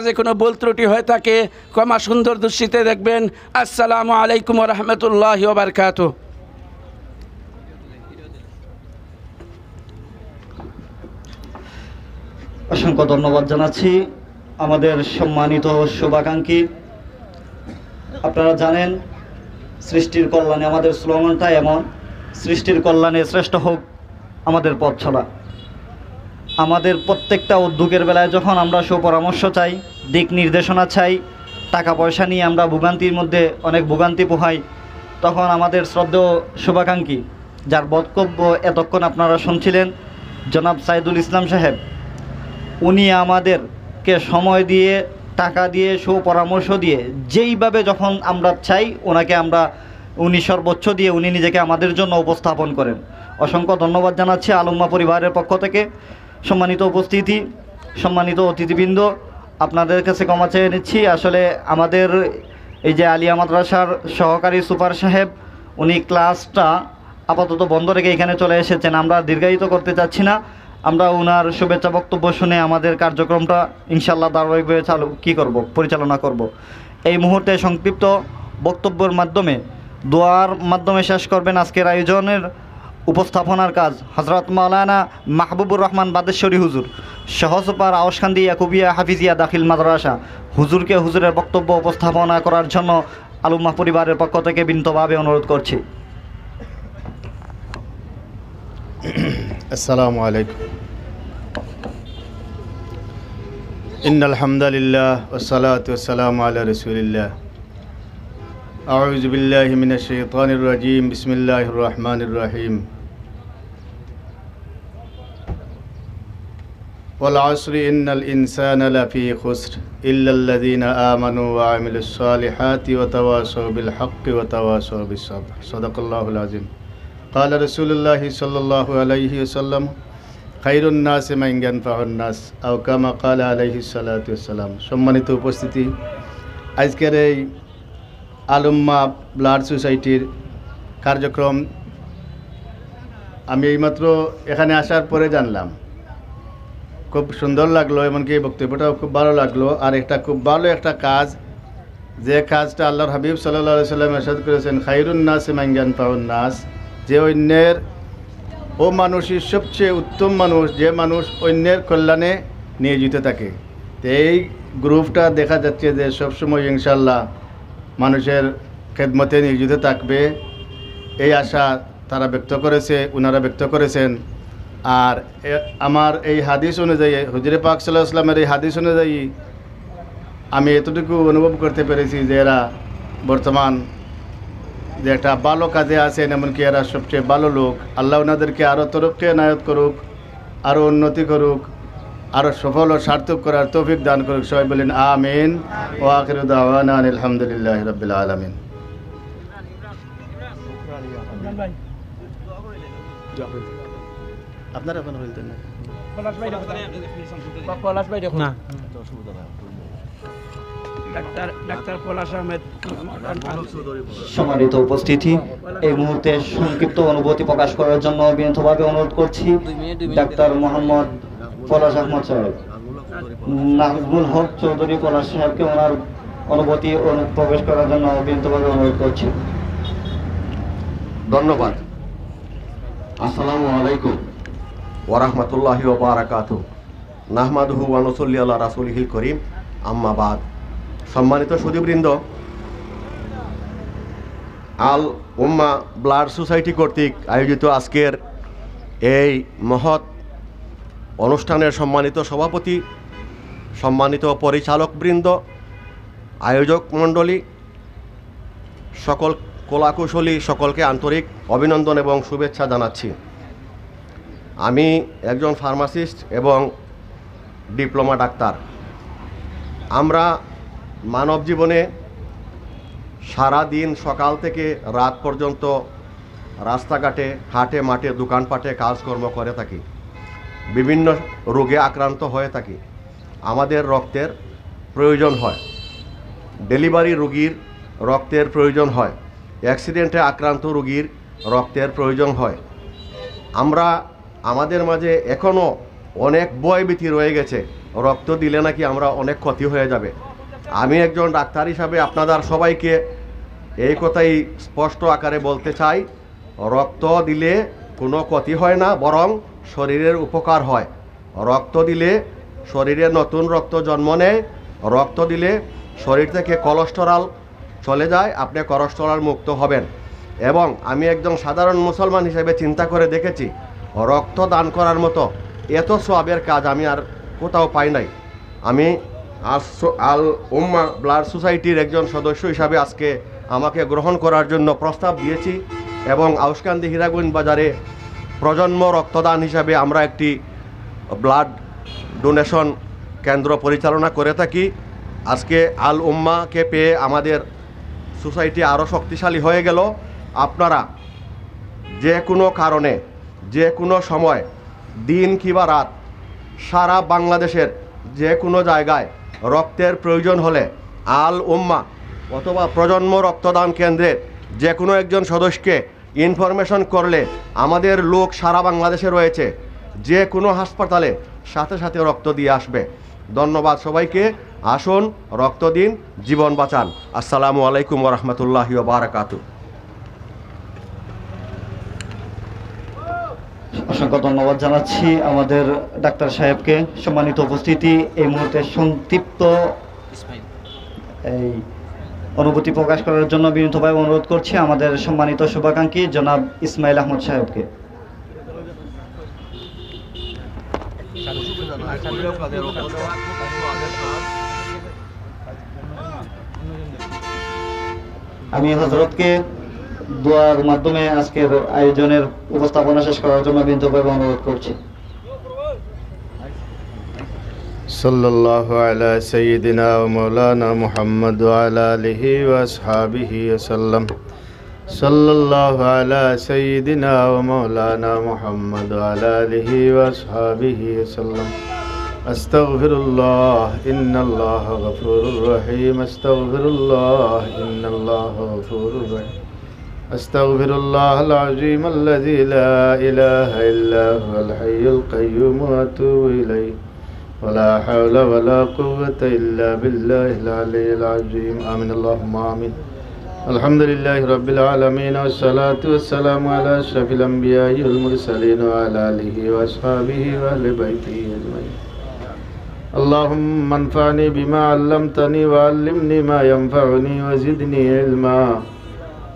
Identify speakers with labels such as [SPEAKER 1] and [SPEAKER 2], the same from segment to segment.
[SPEAKER 1] যে কোনো ভুল ত্রুটি হয়ে থাকে ক্ষমা সুন্দর দৃষ্টিতে দেখবেন। আসসালামু আলাইকুম ওয়া রাহমাতুল্লাহি ওয়া বারাকাতুহু।
[SPEAKER 2] অসংখ্য ধন্যবাদ জানাচ্ছি আমাদের সম্মানিত শুভাকাঙ্ক্ষী। আপনারা জানেন সৃষ্টির কল্যাণে আমাদের স্লোগানটা এমন, সৃষ্টির কল্যাণে শ্রেষ্ঠ হোক আমাদের পথ চলা। আমাদের প্রত্যেকটা উদ্যোগের বেলায় যখন আমরা সুপরামর্শ চাই, দিক নির্দেশনা চাই, টাকা পয়সা নিয়ে আমরা ভোগান্তির মধ্যে অনেক ভোগান্তি পোহাই, তখন আমাদের শ্রদ্ধেয় শুভাকাঙ্ক্ষী, যার বক্তব্য এতক্ষণ আপনারা শুনছিলেন, জনাব সাইদুল ইসলাম সাহেব, উনি আমাদেরকে সময় দিয়ে, টাকা দিয়ে, সুপরামর্শ দিয়ে, যেইভাবে যখন আমরা চাই উনি সর্বোচ্চ দিয়ে উনি নিজেকে আমাদের জন্য উপস্থাপন করেন। অসংখ্য ধন্যবাদ জানাচ্ছি আলম্মা পরিবারের পক্ষ থেকে। সম্মানিত উপস্থিতি, সম্মানিত অতিথিবৃন্দ, আপনাদের কাছে ক্ষমা চেয়ে নিচ্ছি। আসলে আমাদের এই যে আলিয়া মাদ্রাসার সহকারী সুপার সাহেব, উনি ক্লাসটা আপাতত বন্ধ রেখে এখানে চলে এসেছেন। আমরা দীর্ঘায়িত করতে চাচ্ছি না, আমরা ওনার শুভেচ্ছা বক্তব্য শুনে আমাদের কার্যক্রমটা ইনশাআল্লাহ ধারাবাহিকভাবে পরিচালনা করব। এই মুহূর্তে সংক্ষিপ্ত বক্তব্যের মাধ্যমে, দোয়ার মাধ্যমে শেষ করবেন আজকের আয়োজনের উপস্থাপনার কাজ হযরত মাওলানা মাহবুবুর রহমান বাদেশ্বরী হুজুর, সহসুপার আওয়াসকান্দি ইয়াকুবিয়া হাফিজিয়া দাখিল মাদ্রাসা। হুজুরকে হুজুরের বক্তব্য উপস্থাপনা করার জন্য আলুম্মা পরিবারের পক্ষ থেকে বিনীতভাবে অনুরোধ করছি।
[SPEAKER 3] আসসালামু আলাইকুম। ইন্নাল হামদালিল্লাহ ওয়াসসালাতু ওয়াসসালামু আলা রাসূলিল্লাহ। আউযু বিল্লাহি মিনাশ শাইতানির রাজীম। বিসমিল্লাহির রহমানির রহিম। ওয়াল আসরি ইন্নাল ইনসানা লাফি খুসর ইল্লাল্লাযীনা আমানু ওয়া আমিলুস সালিহাতি ওয়া তাওয়াসাউ বিল হাক্কি ওয়া তাওয়াসাউ বিস সাবর। সাদাকাল্লাহুল আযীম। قال رسول الله صلى الله عليه وسلم خير الناس من ينفع الناس أو كما قال عليه الصلاة والسلام। সম্মানিত উপস্থিতি, আজকের এই আলুম্মা ব্লাড সোসাইটির কার্যক্রম আমি এইমাত্র এখানে আসার পরে জানলাম। খুব সুন্দর লাগলো, এমনকি বক্তব্যটাও খুব ভালো লাগলো। আর একটা খুব ভালো একটা কাজ, যে কাজটা আল্লাহর হাবিব সাল্লাল্লাহু আলাইহি ওয়াসাল্লাম ইরশাদ করেছেন, খায়রুন নাস মান ইয়ানফাউন নাস, যে অন্যের ও মানুষই সবচেয়ে উত্তম মানুষ, যে মানুষ অন্যের কল্যাণে নিয়োজিত থাকে। তো এই গ্রুপটা দেখা যাচ্ছে যে সবসময় ইনশাআল্লাহ মানুষের খেদমতে নিয়োজিত থাকবে, এই আশা তারা ওনারা ব্যক্ত করেছেন। আর আমার এই হাদিস অনুযায়ী, হুজুরে পাক সাল্লাল্লাহু আলাইহি ওয়াসাল্লামের এই হাদিস অনুযায়ী আমি এতটুকু অনুভব করতে পেরেছি যে এরা বর্তমান যে একটা ভালো কাজে আছেন, এমনকি এরা সবচেয়ে ভালো লোক। আল্লাহ ওনাদেরকে আরও তরক্কি এনায়েত করুক, আরও উন্নতি করুক, আরও সফল ও সার্থক করার তৌফিক দান করুক। সবাই বলেন আমিন। ওয়া আখিরু দাওয়ানা আলহামদুলিল্লাহি রাব্বিল আলামিন। আপনারা এখন বলতেন না
[SPEAKER 2] সম্মানিত উপস্থিতি, এই মুহূর্তে সংক্ষিপ্ত অনুভূতি প্রকাশ করার জন্য বিনীতভাবে অনুরোধ করছি ডাক্তার মোহাম্মদ পলাশ আহমদ সাহেব, নাজমুল হক চৌধুরী পলাশ সাহেবকে ওনার অনুভূতি প্রবেশ করার জন্য বিনীতভাবে অনুরোধ করছি।
[SPEAKER 4] ধন্যবাদ। আসসালামু আলাইকুম ওয়া রাহমাতুল্লাহি ওয়া বারাকাতুহু। নাহমাদুহু ওয়া নুসাল্লি আলা রাসূলিহিল করিম, আম্মা বাদ। সম্মানিত সুধীবৃন্দ, আল উম্মা ব্লাড সোসাইটি কর্তৃক আয়োজিত আজকের এই মহৎ অনুষ্ঠানের সম্মানিত সভাপতি, সম্মানিত পরিচালকবৃন্দ, আয়োজক মণ্ডলী, সকল কলাকুশলী, সকলকে আন্তরিক অভিনন্দন এবং শুভেচ্ছা জানাচ্ছি। আমি একজন ফার্মাসিস্ট এবং ডিপ্লোমা ডাক্তার। আমরা মানব জীবনে সারা দিন সকাল থেকে রাত পর্যন্ত রাস্তাঘাটে, হাটে মাঠে, দোকানপাটে কাজকর্ম করে থাকি। বিভিন্ন রোগে আক্রান্ত হয়ে থাকি। আমাদের রক্তের প্রয়োজন হয়, ডেলিভারি রোগীর রক্তের প্রয়োজন হয়, অ্যাক্সিডেন্টে আক্রান্ত রোগীর রক্তের প্রয়োজন হয়। আমরা আমাদের মাঝে এখনও অনেক ভয়ভীতি রয়ে গেছে, রক্ত দিলে নাকি আমরা অনেক ক্ষতি হয়ে যাবে। আমি একজন ডাক্তার হিসাবে আপনাদের সবাইকে এই কথাই স্পষ্ট আকারে বলতে চাই, রক্ত দিলে কোনো ক্ষতি হয় না, বরং শরীরের উপকার হয়। রক্ত দিলে শরীরে নতুন রক্ত জন্ম নেয়, রক্ত দিলে শরীর থেকে কোলেস্টেরল চলে যায়, আপনি কোলেস্টেরল মুক্ত হবেন। এবং আমি একজন সাধারণ মুসলমান হিসেবে চিন্তা করে দেখেছি, রক্ত দান করার মতো এত সওয়াবের কাজ আমি আর কোথাও পাই নাই। আমি আল উম্মা ব্লাড সোসাইটির একজন সদস্য হিসাবে আজকে আমাকে গ্রহণ করার জন্য প্রস্তাব দিয়েছি এবং আউশকান্দি হীরাগঞ্জ বাজারে প্রজন্ম রক্তদান হিসাবে আমরা একটি ব্লাড ডোনেশন কেন্দ্র পরিচালনা করে থাকি। আজকে আল উম্মাকে পেয়ে আমাদের সোসাইটি আরও শক্তিশালী হয়ে গেল। আপনারা যে কোনো কারণে যে কোনো সময় দিন কিংবা রাত সারা বাংলাদেশের যে কোনো জায়গায় রক্তের প্রয়োজন হলে আল উম্মা অথবা প্রজন্ম রক্তদান কেন্দ্রের যে কোনো একজন সদস্যকে ইনফরমেশন করলে আমাদের লোক সারা বাংলাদেশে রয়েছে, যে কোনো হাসপাতালে সাথে সাথে রক্ত দিয়ে আসবে। ধন্যবাদ সবাইকে। আসুন রক্ত দিন, জীবন বাঁচান। আসসালামু আলাইকুম ওয়া রাহমাতুল্লাহি ওয়া বারাকাতুহু।
[SPEAKER 2] অসংখ্য ধন্যবাদ জানাচ্ছি আমাদের ডাক্তার সাহেবকে। সম্মানিত উপস্থিতি, এই মুহূর্তে সংক্ষিপ্ত এই অনুভূতি প্রকাশ করার জন্য বিনীতভাবে অনুরোধ করছি আমাদের সম্মানিত শুভাকাঙ্ক্ষী জনাব ইসমাইল আহমদ সাহেবকে। আমি হযরতকে দোয়ার মাধ্যমে আজকের আয়োজনের উপস্থাপনা শেষ করার জন্য বিনীতভাবে অনুরোধ করছি।
[SPEAKER 3] সাল্লাল্লাহু আলা সাইয়্যিদিনা ওয়া মাওলানা মুহাম্মদ ওয়া আলা আলিহি ওয়া আসহাবিহি ওয়াসাল্লাম। সাল্লাল্লাহু আলা সাইয়্যিদিনা ওয়া মাওলানা মুহাম্মদ ওয়া আলা আলিহি ওয়া আসহাবিহি ওয়াসাল্লাম। আস্তাগফিরুল্লাহ ইন্নাল্লাহা গফুরুর রহিম। আস্তাগফিরুল্লাহ ইন্নাল্লাহা গফুরুর রহিম। আস্তাগফিরুল্লাহাল আযীম আল্লাযী লা ইলাহা ইল্লা হুয়াল হাইয়ুল কাইয়্যুম ওয়া আতুবু ইলাইহি। ولا حول ولا قوة إلا بالله العلي العظيم. آمين اللهم آمين. الحمد لله رب العالمين والصلاة والسلام على أشرف الأنبياء والمرسلين وعلى آله وأصحابه وأهل بيته أجمعين. اللهم انفعني بما علمتني وعلمني ما ينفعني وزدني علما.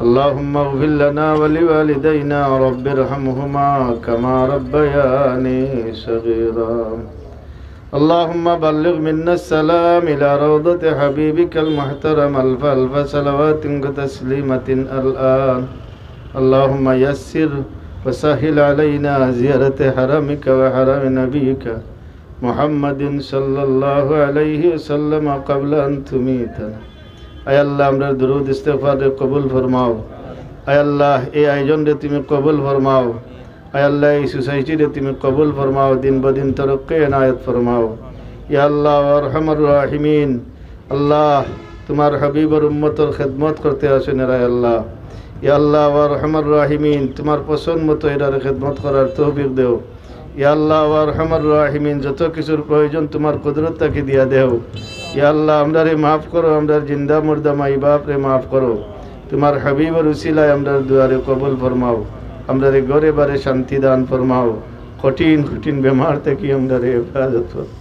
[SPEAKER 3] اللهم اغفر لنا ولوالدينا رب ارحمهما كما ربياني صغيرا. اللهم بلغ منا السلام إلى روضة حبيبك المحترم ألف ألف صلوات وتسليمة الآن. اللهم يسر وسهل علينا زيارة حرمك وحرم نبيك محمد صلى الله عليه وسلم قبل أن تميتنا. আয় আল্লাহ, আমরা দুরূদ ইস্তিগফার কবুল ফরমাও। আয় আল্লাহ, এই আয়োজনকে তুমি কবুল ফরমাও। আয় আল্লাহ, এই সোসাইটিরে তুমি কবুল ফরমাও, দিন বদিন তরক্কি এনায়েত ফরমাও। ইয়া আল্লাহ আরহামার রাহিমিন, আল্লাহ তোমার হাবিবর উম্মতর খেদমত করতে আসেন রায় আল্লাহ। ইয়া আল্লাহ আরহামার রাহিমিন, তোমার পছন্দ মতো এটার খেদমত করার তৌফিক দেও। ইয়া আল্লাহ আরহামার রাহিমিন, যত কিছুর প্রয়োজন তোমার কুদরত তাকে দিয়া দেও। ইয়া আল্লাহ, আমরারে মাফ করো, আমরার জিন্দা মুর্দা মাই বাপরে মাফ করো। তোমার হাবিবর উসিলায় আমরার দুয়ারে কবুল ফরমাও। আমরারে ঘরে বারে শান্তি দান ফরমাও। কঠিন কঠিন বেমার থেকে আমরারে হেফাজত করো।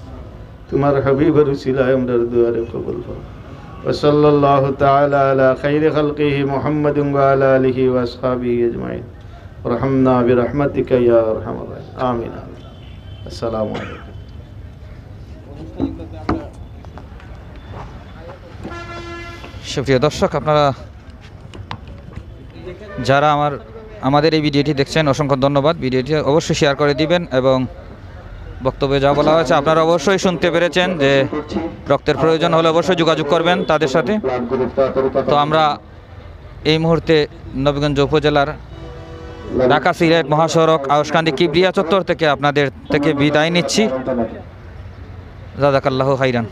[SPEAKER 3] তোমার হাবিবর উসিলায় আমরার দুয়ারে কবুল ফরমাও। ওয়া সাল্লাল্লাহু তাআলা আলা খাইরি খালকিহি মুহাম্মাদিন ওয়া আলা আলিহি ওয়া আসহাবিহি আজমাইন। রহমনা বিরহমাতিকা ইয়া আরহামার রাহিমিন। আমিন। আসসালামু আলাইকুম।
[SPEAKER 5] সুপ্রিয় দর্শক, আপনারা যারা আমাদের এই ভিডিওটি দেখছেন অসংখ্য ধন্যবাদ। ভিডিওটি অবশ্যই শেয়ার করে দিবেন এবং বক্তব্যে যা বলা হয়েছে আপনারা অবশ্যই শুনতে পেরেছেন যে রক্তের প্রয়োজন হলে অবশ্যই যোগাযোগ করবেন তাদের সাথে। তো আমরা এই মুহূর্তে নবীগঞ্জ উপজেলার ঢাকা সিলেট মহাসড়ক আউশকান্দি কিবরিয়া চত্বর থেকে আপনাদের থেকে বিদায় নিচ্ছি। জাযাকাল্লাহু খাইরান।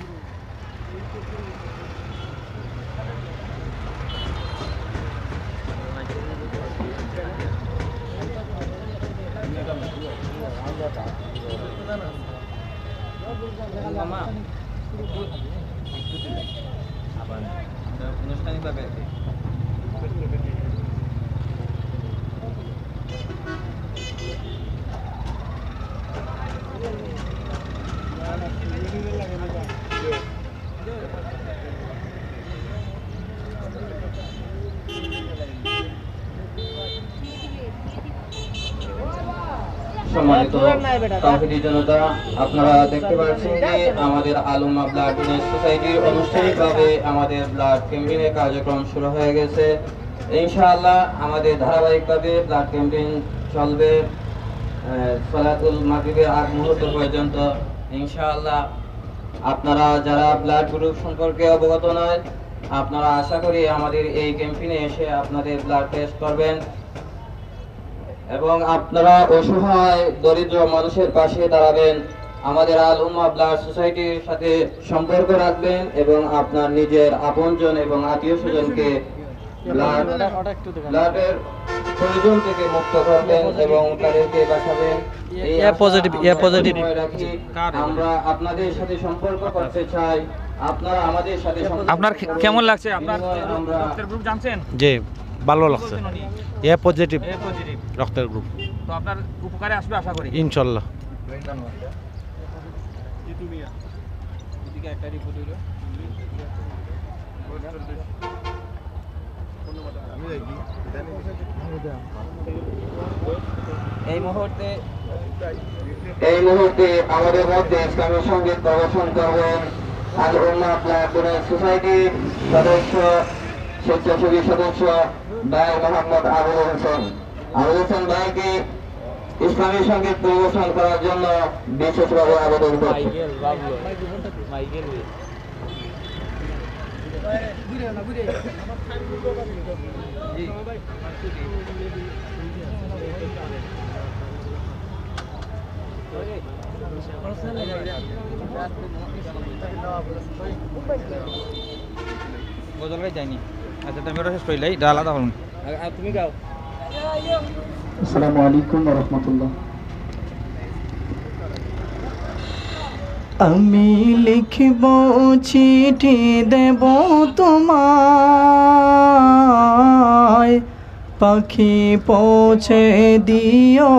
[SPEAKER 6] সম্মানিত তাওহীদি জনতা, আপনারা দেখতে পাচ্ছেন যে আমাদের আলুমা ব্লাড ডোনেট সোসাইটির আনুষ্ঠানিকভাবে আমাদের ব্লাড ক্যাম্পেইনের কার্যক্রম শুরু হয়ে গেছে। ইনশাআল্লাহ আমাদের ধারাবাহিকভাবে ব্লাড ক্যাম্পেইন চলবে সালাতুল মাগরিবের আগ মুহূর্ত পর্যন্ত। ইনশাআল্লাহ আপনারা যারা ব্লাড গ্রুপ সম্পর্কে অবগত নয়, আপনারা আশা করি আমাদের এই ক্যাম্পেইনে এসে আপনাদের ব্লাড টেস্ট করবেন এবং আপনারা অসহায় দরিদ্র মানুষের পাশে দাঁড়াবেন। আমাদের আল উম্মাহ ব্লাড সোসাইটির সাথে সম্পর্ক রাখবেন এবং আপনার নিজের আপনজন এবং আত্মীয় স্বজনকে ব্লাডের প্রয়োজন থেকে মুক্ত করবেন এবং তাদেরকে বাঁচাবেন। আমরা আপনাদের সাথে সম্পর্ক করতে চাই, আপনারা আমাদের সাথে
[SPEAKER 5] আপনার কেমন লাগছে? আপনার রক্তের গ্রুপ জানছেন?
[SPEAKER 7] জি, ভালো লাগছে। এ পজিটিভ রক্তের গ্রুপ।
[SPEAKER 5] তো আপনার উপকারে আসবে আশা করি
[SPEAKER 7] ইনশাল্লাহ।
[SPEAKER 6] এই মুহূর্তে আমাদের মধ্যে ইসলামী সঙ্গীত প্রদর্শন করবেন আল উম্মাহ ব্লাড ডোনেট সোসাইটির সদস্য, স্বেচ্ছাসেবী সদস্য ভাই মোহাম্মদ আবুল হোসেন। আবুল হোসেন ভাইকে ইসলামী সঙ্গীত পরিবেশন করার জন্য বিশেষভাবে আবেদন করছি।
[SPEAKER 5] গজল গাই যায়নি। আচ্ছা তুমি শেষ করলাই, এটা আলাদা বলুন। তুমি গাও।
[SPEAKER 2] আসসালামু আলাইকুম ওয়া রাহমাতুল্লাহ। আমি লিখব চিঠি দেব তোমায়, পাখি পৌঁছে দিও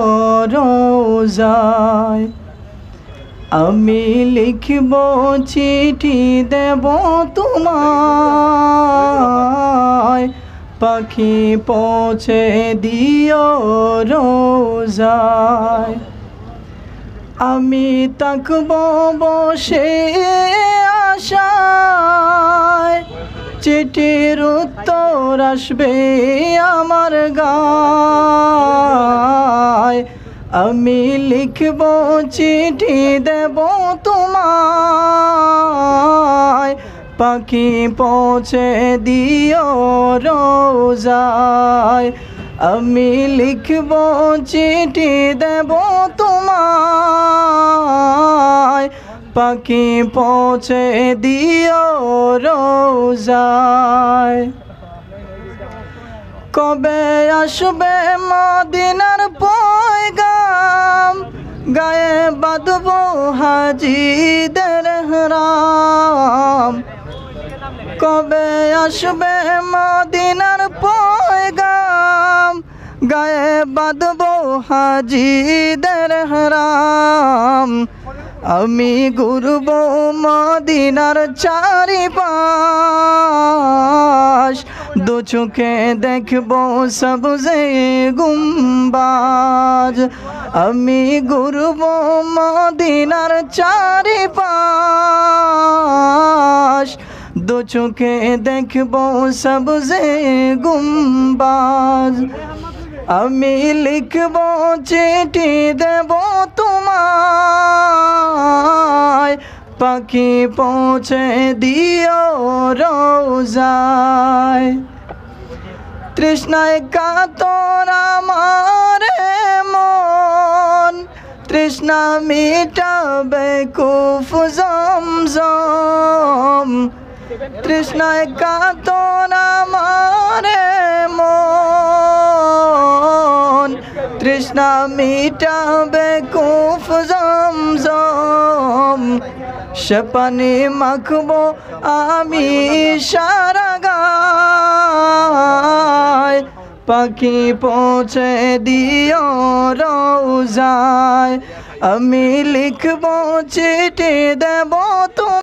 [SPEAKER 2] রোজায়। আমি লিখব চিঠি দেব তোমায়, পাখি পৌঁছে দিও রোজায়। আমি তাকব বসে আশায়, চিঠির উত্তর আসবে আমার গায়। আমি লিখব চিঠি দেব তোমায়, পাখি পৌঁছে দিও রোজায়। আমি লিখব চিঠি দেব তোমায়, পাখি পৌঁছে দিও রোজায়। কবে আসবে মদিনার পয়গাম, গায়ে বাঁধব হাজিদের হেরাম। কবে আসবে মদিনার পয়গাম, গায়ে বাঁধব হাজিদের হেরাম। আমি ঘুরব মদিনার চারিপাশ, দু চোখে দেখব সবজে গুম্বাজ। আমি ঘুরব মদিনার চারিপাশ, দু চোখে দেখব সবজে গুম্বাজ। আমি লিখব চিঠি দেব তোমায়, পাখি পৌঁছে দিও রোজায়। তৃষ্ণায় কাতর আমার মন, তৃষ্ণা মিটাবে কুফ জমজম। তৃষ্ণায় কাতর আমার মন, তৃষ্ণা মিটাবে কুফ জমজম। সে পানি মাখবো আমি সারা গা,
[SPEAKER 8] পাখি পৌঁছে দিও রওজায়, আমি লিখব চিঠি দেব তো